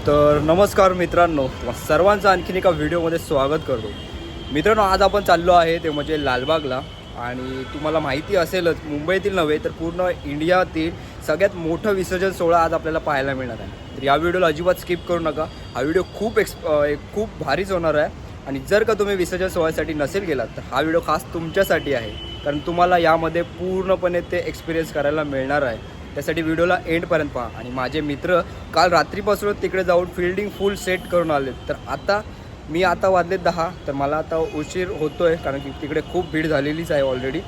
तर नमस्कार मित्रांनो, सर्वांचं आणखीन एका व्हिडिओमध्ये स्वागत करतो. मित्रांनो, आज आपण चाललो आहे ते म्हणजे लालबागला. आणि तुम्हाला माहिती असेलच, मुंबईतील नव्हे तर पूर्ण इंडियातील सगळ्यात मोठं विसर्जन सोहळा आज आपल्याला पाहायला मिळणार आहे. तर या व्हिडिओला अजिबात स्किप करू नका. हा व्हिडिओ खूप भारीच होणार आहे. आणि जर का तुम्ही विसर्जन सोहळ्यासाठी नसेल गेलात तर हा व्हिडिओ खास तुमच्यासाठी आहे, कारण तुम्हाला यामध्ये पूर्णपणे ते एक्सपिरियन्स करायला मिळणार आहे. त्यासाठी व्हिडिओला एंडपर्यंत पहा. आणि माझे मित्र काल रात्रीपासून तिकडे जाऊन फिल्डिंग फुल सेट करून आले. तर आता वाजले 10, तर मला आता उशीर होतो आहे, कारण की तिकडे खूप भीड झालेलीच आहे ऑलरेडी.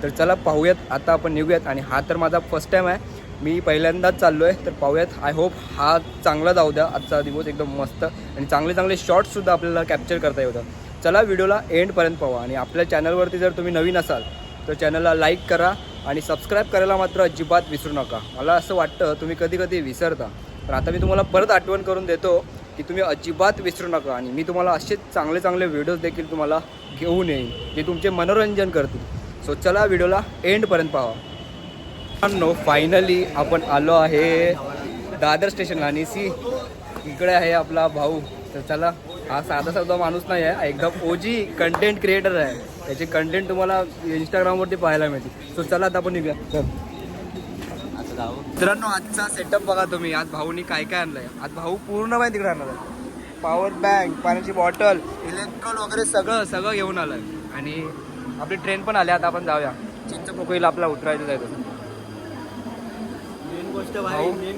तर चला पाहूयात, आता आपण निघूयात. आणि हा तर माझा फर्स्ट टाईम आहे, मी पहिल्यांदाच चाललो आहे. तर पाहूयात, आय होप हा चांगला जाऊ द्या. आजचा दिवस एकदम मस्त आणि चांगले शॉर्ट्ससुद्धा आपल्याला कॅप्चर करता येतं. चला व्हिडिओला एंडपर्यंत पाहू. आणि आपल्या चॅनलवरती जर तुम्ही नवीन असाल तर चॅनलला लाईक करा आणि सबस्क्राईब करायला मात्र अजिबात विसरू नका. मला असं वाटतं तुम्ही कधी विसरता, तर आता मी तुम्हाला परत आठवण करून देतो की तुम्ही अजिबात विसरू नका. आणि मी तुम्हाला असेच चांगले व्हिडिओज देखील तुम्हाला घेऊन येईन, जे तुमचे मनोरंजन करतील. सो चला व्हिडिओला एंडपर्यंत पाहा. फायनली आपण आलो आहे दादर स्टेशनला. आणि इकडे आहे आपला भाऊ. तर चला, हा साधा माणूस नाही आहे, एकदम ओजी कंटेंट क्रिएटर आहे. त्याचे कंटेंट तुम्हाला इंस्टाग्रामवरती पाहायला मिळतील. सो चला आता आपण निघूया. मित्रांनो, आजचा सेटअप बघा तुम्ही. आज भाऊनी काय आणलंय. आज भाऊ पूर्ण माहिती तिकडे आणणार आहे. पॉवर बँक, पाण्याची बॉटल, इलेक्ट्रॉल वगैरे सगळं घेऊन आलंय. आणि आपली ट्रेन पण आली. आता आपण जाऊया. चिंचपोकळीला आपला उतरायचं जायचं. मेन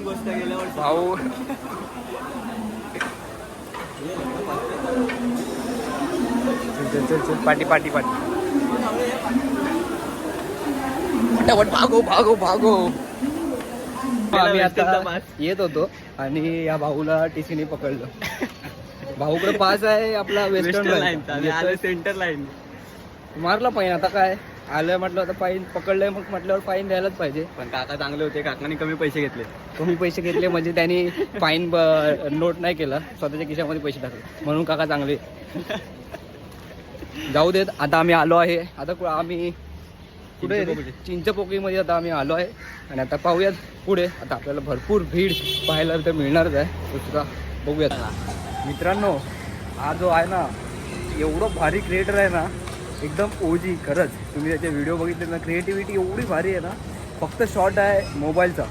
गोष्ट गेल्यावर भाऊ चल पाटी फटाफट भागो. आम्ही आता येत होतो आणि या भाऊला टीसीने पकडलं. भाऊकडे पास आहे आपला वेस्टर्न लाईन, सेंटर लाईन मारला फाईन. आता काय आलं म्हटलं, आता फाईन पकडलंय, मग म्हटल्यावर फाईन द्यायलाच पाहिजे. पण काका चांगले होते, काकांनी कमी पैसे घेतले म्हणजे त्यांनी फाईन नोट नाही केला, स्वतःच्या खिशामध्ये पैसे टाकले, म्हणून काका चांगले. जाऊ देत. आता आम्ही आलो आहे. आता आम्ही कुठे चिंचपोकळीमध्ये आता आम्ही आलो आहे. आणि आता पाहूयात पुढे. आता आपल्याला भरपूर भीड पाहायला तर मिळणारच आहे. सुद्धा बघूयात. मित्रांनो, हा जो आहे ना, एवढं भारी क्रिएटर आहे ना, एकदम ओजी. खरंच तुम्ही त्याचे व्हिडिओ बघितले ना, क्रिएटिव्हिटी एवढी भारी आहे ना. फक्त शॉर्ट आहे मोबाईलचा,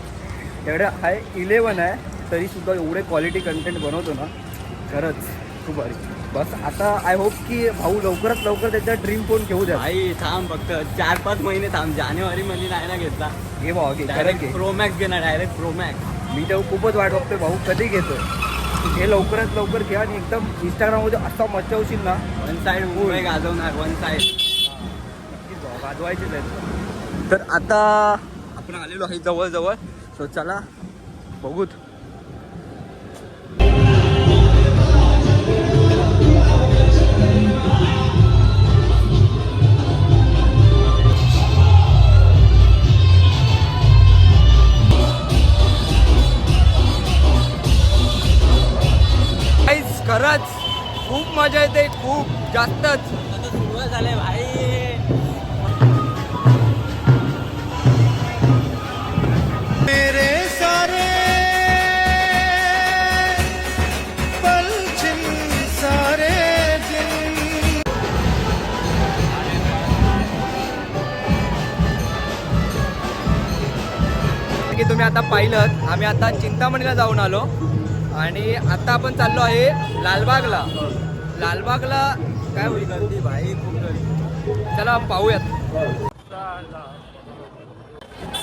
त्याकडे आहे 11 आहे, तरीसुद्धा एवढे क्वालिटी कंटेंट बनवतो ना, खरंच खूप भारी. बस आता आय होप की भाऊ लवकरात लवकर त्याचा ड्रीम फोन घेऊ द्या. आई थांब, फक्त 4-5 महिने थांब. जानेवारीमध्ये नाही ना घेतला. घे भाऊ, घे. डायरेक्ट प्रो मॅक्स घेणार, डायरेक्ट प्रो मॅक्स. मी तेव्हा खूपच वाट बघतोय भाऊ कधी घेतोय. हे लवकरात लवकर घ्या. आणि एकदम इंस्टाग्राममध्ये असा मचावशील ना, वन साईड मुंबई गाजवणार. वन साईड गाजवायचीच आहे. तर आता आपण आलेलो आहे जवळ. सो चला बघूत. खरंच खूप मजा येते, खूप जास्तच. सुरुवात झालंय भाई. मेरे सारे पल सारे दिन. की तुम्ही आता पाहिलं, आम्ही आता चिंतामणीला जाऊन आलो. आणि आता आपण चाललो आहे लालबागला. काय होईल गर्दी भाई, खूप गर्दी. चला पाहूयात.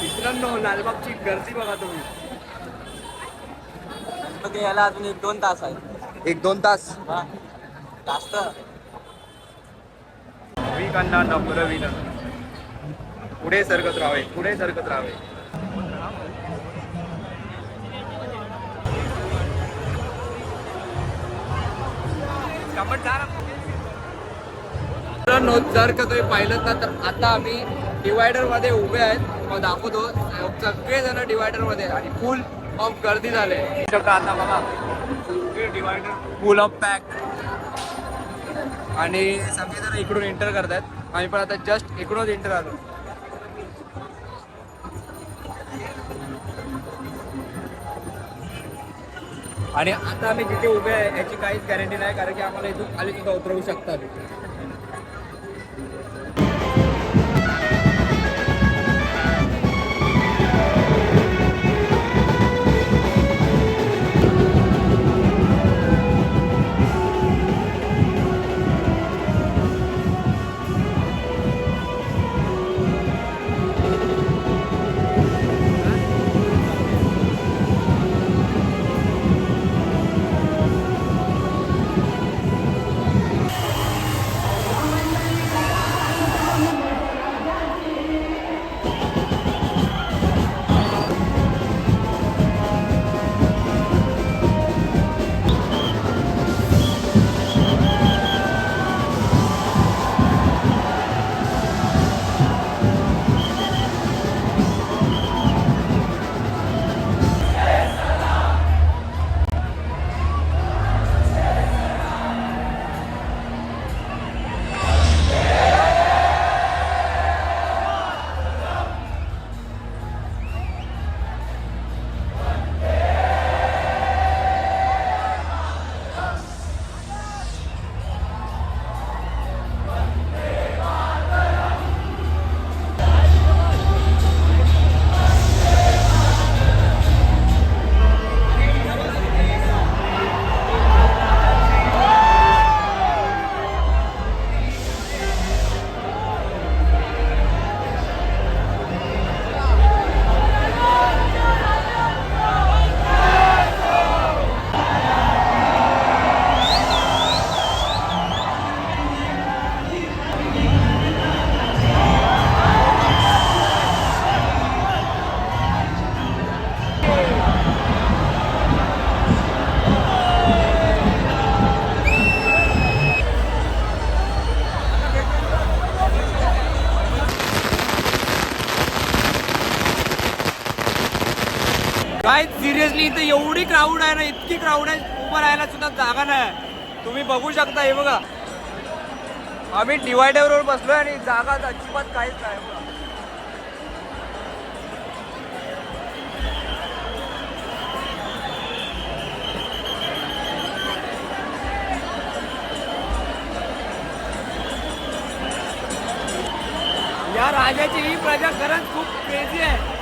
मित्रांनो, लालबागची गर्दी बघा तुम्ही. गणपती यायला अजून 1-2 तास आहे. 1-2 तास जास्त. भाविकांना नम्र विनंती, पुढे सरकत राहावे. जर का तुम्ही पाहिलं ना, तर आता आम्ही डिवायडर मध्ये उभे आहेत. मग दाखवतो, सगळेजण डिवायडर मध्ये आणि फुल ऑफ गर्दी झाले. आता बघा, डिवायडर फुल ऑफ पॅक. आणि सगळेजण इकडून एंटर करतात. आम्ही पण आता जस्ट इकडूनच एंटर आलो. आणि आता आम्ही जिथे उभे आहे याची काहीच गॅरंटी नाही, कारण की आम्हाला इथून खाली सुद्धा उतरवू शकतात. काय सिरियसली इथं एवढी क्राऊड आहे ना, इतकी क्राऊड आहे, उभं राहायला सुद्धा जागा नाही. तुम्ही बघू शकता, हे बघा आम्ही डिवायडरवर बसलोय आणि जागा अजिबात काहीच नाही बघा. या राजाची ही प्रजा खरंच खूप क्रेझी आहे.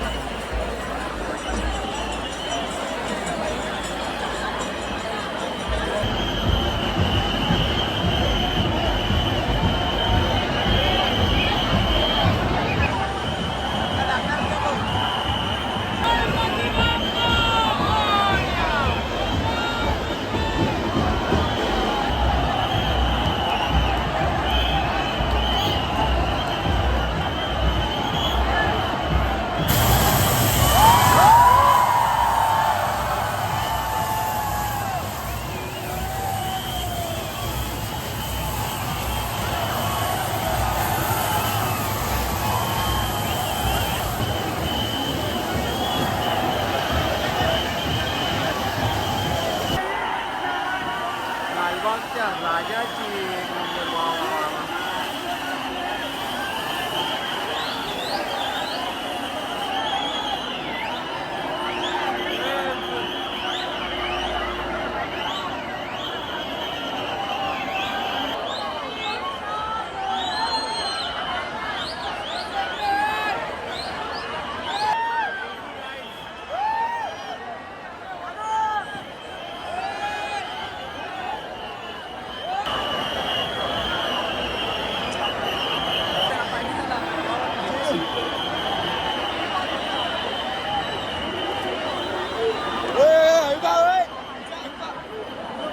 लालबागच्या राजाची एक नंबर. वा वा वा वा.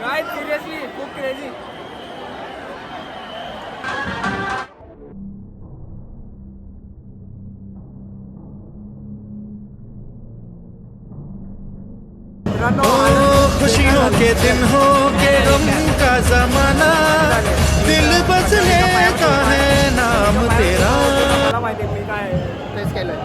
काय सिरियसली खूप क्रेझी. खुशियों के दिन हो के गम का जमाना, दिल बसने का है नाम तेरा. मला माहिती मी काय टेस्ट केलंय.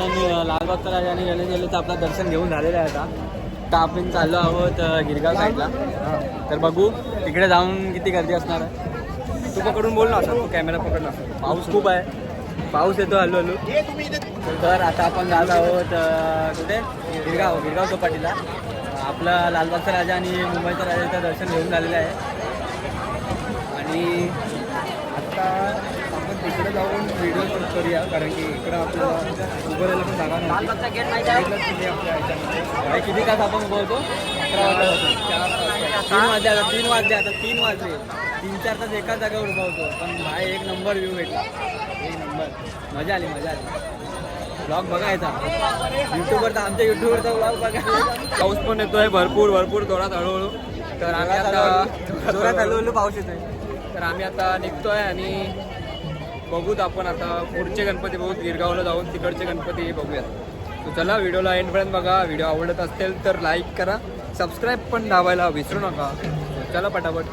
आणि लालबागचा राजा आणि गणेश आपलं दर्शन घेऊन झालेलं आहे आता आपण चाललो आहोत गिरगाव साईडला. तर बघू तिकडे जाऊन किती गर्दी असणार आहे. तू पकडून बोल ना, तू कॅमेरा पकड ना. पाऊस खूप आहे, पाऊस येतो हळूहळू. तर आता आपण जात आहोत कुठे गिरगाव चौपाटीला. आपलं लालबागचा राजा आणि मुंबईचा राजाचं दर्शन घेऊन झालेलं आहे. आणि आता आपण तिकडे जाऊन व्हिडिओ शूट करूया, कारण की इकडं आपल्याला उभं राहायला पण जागा नाही. भाई किती तास आपण उभं होतो? 3 वाजले आता 3 वाजले. 3-4 तास एकाच जागेवर उभा होतो, पण भाई एक नंबर व्ह्यू भेटला. एक नंबर मजा आली. ब्लॉग बघायचा युट्यूबवरचा, आमच्या युट्यूबवरचा ब्लॉग बघायचा. पाऊस पण येतोय भरपूर जोरात हळूहळू. तर आम्ही आता जोरात हळूहळू पाऊस येतोय. तर आम्ही आता निघतोय आणि बघूत आपण आता पुढचे गणपती बघूत. गिरगावला जाऊन तिकडचे गणपती बघूयात. तर चला व्हिडिओला एंडपर्यंत बघा. व्हिडिओ आवडत असेल तर लाईक करा, सबस्क्राईब पण दाबायला विसरू नका. चला पटापट.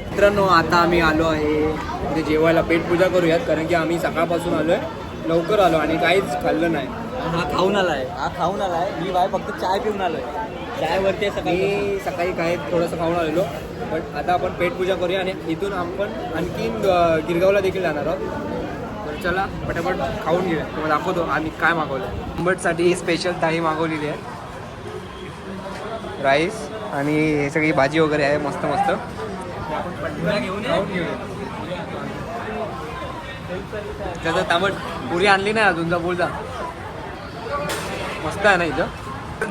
मित्रांनो आता आम्ही आलो आहे इथे जेवायला. पेटपूजा करूयात, कारण की आम्ही सकाळपासून आलोय, लवकर आलो आणि काहीच खाल्लं नाही. हा खाऊन आलाय. मी भाई फक्त चाय पिऊन आलोय. चायवरती मी सकाळी काय थोडंसं खाऊन आलेलो, पण आता आपण पेटपूजा करूया आणि इथून आपण आणखीन गिरगावला देखील जाणार आहोत. तर चला पटापट खाऊन घेऊया. तुम्हाला दाखवतो आम्ही काय मागवलं. आंबटसाठी स्पेशल थाळी मागवलेली आहे, राईस आणि हे सगळी भाजी वगैरे आहे मस्त. घेऊन घेऊया. त्याचं तांबट पुरी आणली नाही अजून, जा बोल जा. मस्त आहे ना इथं.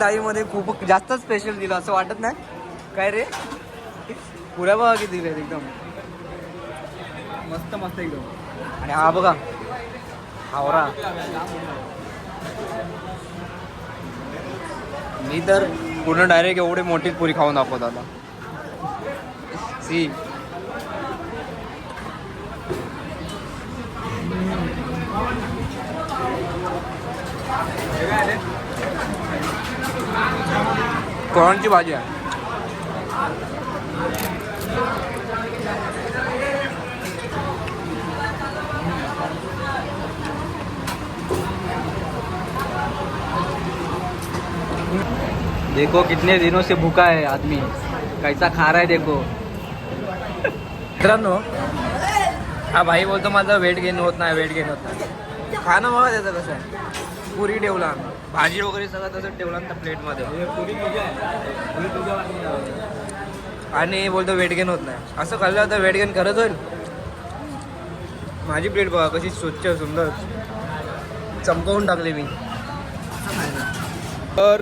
थाळीमध्ये खूप जास्त स्पेशल दिलं असं वाटत नाही काय रे? पुऱ्या बघा किती दिले एकदम मस्त एकदम. आणि हा बघा हावरा. मी तर पूर्ण डायरेक्ट एवढी मोठीच पुरी खाऊन दाखवतो आता. सी कोणाची भाजी आहे. देखो कितने दिनों से भूखा है आदमी, कैसा खा रहा है देखो. मित्रांनो हा भाई बोलतो माझं वेट गेन होत नाही. खाणं बघा त्याचं कसं आहे. पुरी ठेवला, भाजी वगैरे सगळं तसं ठेवला ना प्लेटमध्ये, आणि बोलतो वेट गेन होत नाही. असं खाल्लं तर वेट गेन खरंच होईल. माझी प्लेट बघा कशी स्वच्छ सुंदर चमकवून टाकली मी. तर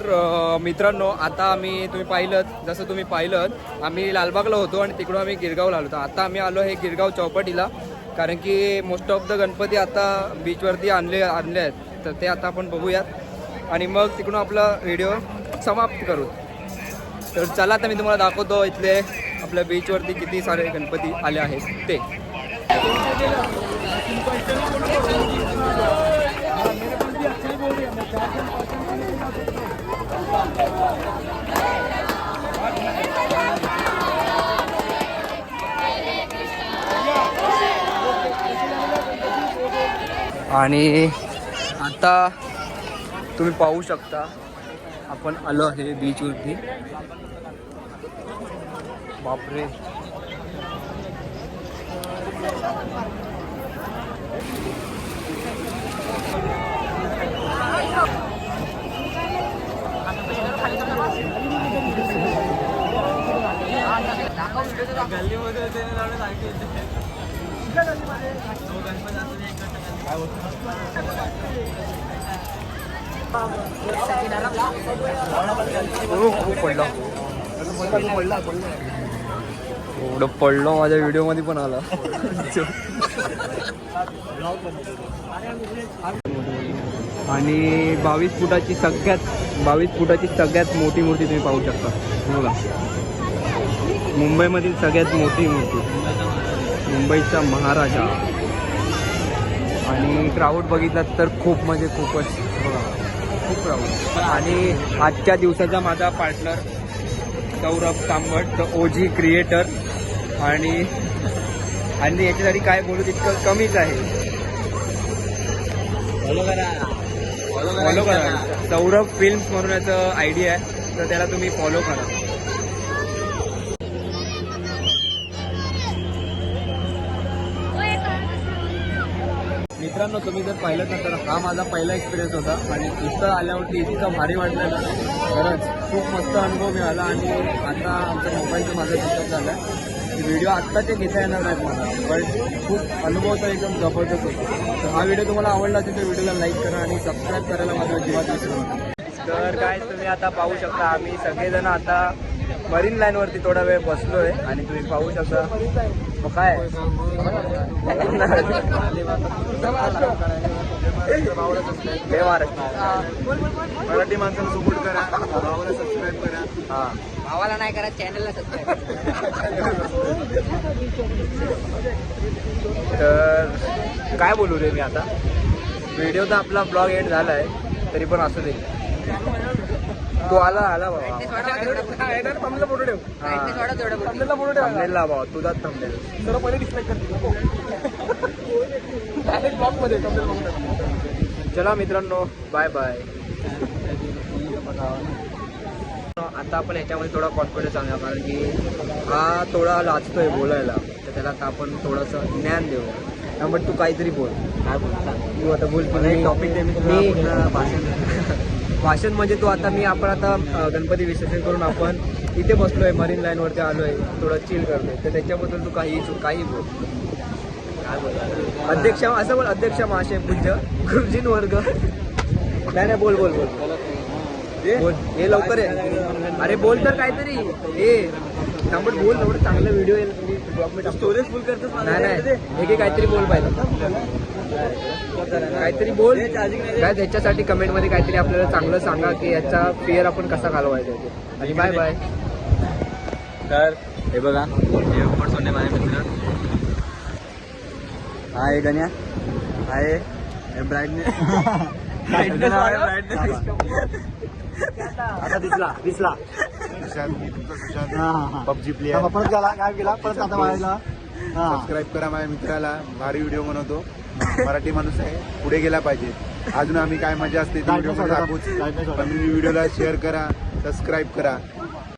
मित्रांनो आता जसं तुम्ही पाहिलं आम्ही लालबागला होतो आणि तिकडून आम्ही गिरगावला आलो. तर आता आम्ही आलो आहे गिरगाव चौपाटीला, कारण की मोस्ट ऑफ द गणपती आता बीचवरती आणले आहेत. तर ते आता आपण बघूयात आणि मग तिकडून आपला व्हिडिओ समाप्त करू. तर चला आता मी तुम्हाला दाखवतो इथले आपल्या बीचवरती किती सारे गणपती आले आहेत ते. आणि आता तुम्ही पाहू शकता आपण आलो आहे बीचवरती. बापरे, गल्लीमध्ये एवढं पडलं माझ्या व्हिडिओ मध्ये पण आला. आणि 22 फुटाची सगळ्यात मोठी मूर्ती तुम्ही पाहू शकता. बघा, मुंबईमधील सगळ्यात मोठी मूर्ती, मुंबईचा महाराजा. आणि क्राऊड बघितला तर खूप म्हणजे खूपच बघा, खूप क्राऊड. आणि आजच्या दिवसाचा माझा partner Saurabh Kambat, the OG creator. आणि याच्यासाठी काय बोलू तितकं कमीच आहे. फॉलो करा. सौरभ फिल्म्स म्हणून याचं आयडी आहे, तर त्याला तुम्ही फॉलो करा. मित्रांनो, तुम्ही जर पाहिलं ना तर हा माझा पहिला एक्सपिरियन्स होता आणि इथं आल्यावरती इतकं भारी वाटलं ना, खरंच खूप मस्त अनुभव मिळाला. आणि आता आमच्या मोबाईलचं माझं पिकअप झालं आहे. व्हिडिओ आत्ताचे घेता येणार नाहीत मला, पण खूप अनुभव तर एकदम जबरदस्त होता. तर हा व्हिडिओ तुम्हाला आवडला असेल तर व्हिडिओला लाईक करा आणि सबस्क्राईब करायला माझ्या अजिबात विसरू नका. तर काय तुम्ही आता पाहू शकता, आम्ही सगळेजण आता मरीन लाईनवरती थोडा वेळ बसलोय आणि तुम्ही पाहू शकता. मग काय मराठी माणसाला सपोर्ट करा, भावाला सबस्क्राईब करा. हा, भावाला नाही करा, चॅनलला सबस्क्राईब. तर काय बोलू रे मी आता. व्हिडिओ तर आपला ब्लॉग एंड झाला आहे, तरी पण असू दे. तो आला बाबा. फोटो ठेव. थंबनेलला बाबा, तुझाच थंबनेल. सर्व पहिले डिस्लाईक करते. चला मित्रांनो, बाय बाय. आता आपण याच्यामध्ये थोडा कॉन्फिडन्स आणूया, कारण की हा थोडा लाजतोय बोलायला, तर त्याला आता आपण थोडंसं ज्ञान देऊया. बट तू काहीतरी बोल. तू आता बोल. टॉपिक दे. मी भाषण म्हणजे तू आता आपण आता गणपती विसर्जन करून आपण इथे बसलोय, मरीन लाईनवरती आलोय, थोडं चिल करतोय, तर त्याच्याबद्दल तू काही बोल. काय बोल अध्यक्ष, असं बोल. अध्यक्ष महाशय, पूज्य गुरुजीन वर्ग. नाही बोल बोल बोल बोल. हे लवकर आहे. अरे बोल तर काहीतरी. थांबट बोल. एवढं चांगला व्हिडिओ येईल, ब्लॉग मी स्टोरेज फुल करतोस. नाही हे काहीतरी बोल पाहिजे. काहीतरी बोल. काय त्याच्यासाठी कमेंटमध्ये काहीतरी आपल्याला चांगलं सांगा की याचा फेअर आपण कसा घालवायचा. आणि बाय बाय. तर हे बघा, हे उपर सोने माझे मित्र. हा हे गण्या आहे. ब्राईटनेस आता दिसला पबजी प्लेअर. परत गेला, काय केला परत आता व्हायला. सबस्क्राईब करा माझ्या मित्राला, भारी व्हिडिओ बनवतो. मराठी माणूस आहे, पुढे गेला पाहिजे. अजून आम्ही काय मजा असते ती व्हिडिओ मध्ये दाखवूच. पण व्हिडिओला शेअर करा, सबस्क्राईब करा.